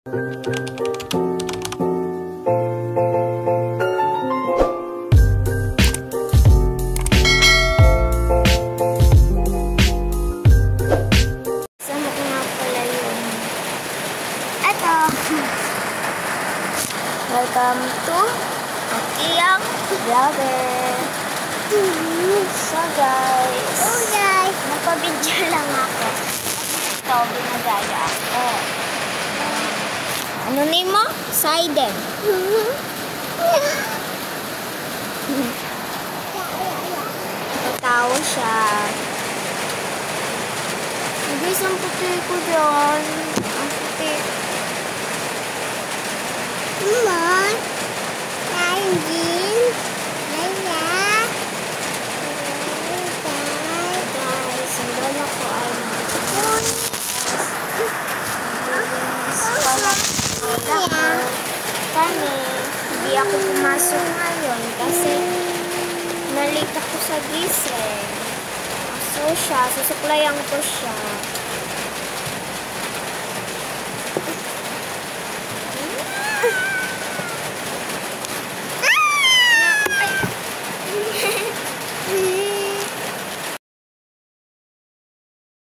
Welcome to Akiyang Vlogger. So guys, magpa-video lang ako. Ito, binagaya ako. Ano name mo? Saiden. Tao siya. Guys, ang puti ko dyan. Ang puti. Mama, Anjing, Naya. Guys, ang gala ko ay kami, hindi ako pumasok ngayon kasi nalate ako sa gising. So siya, susuklayan ko siya.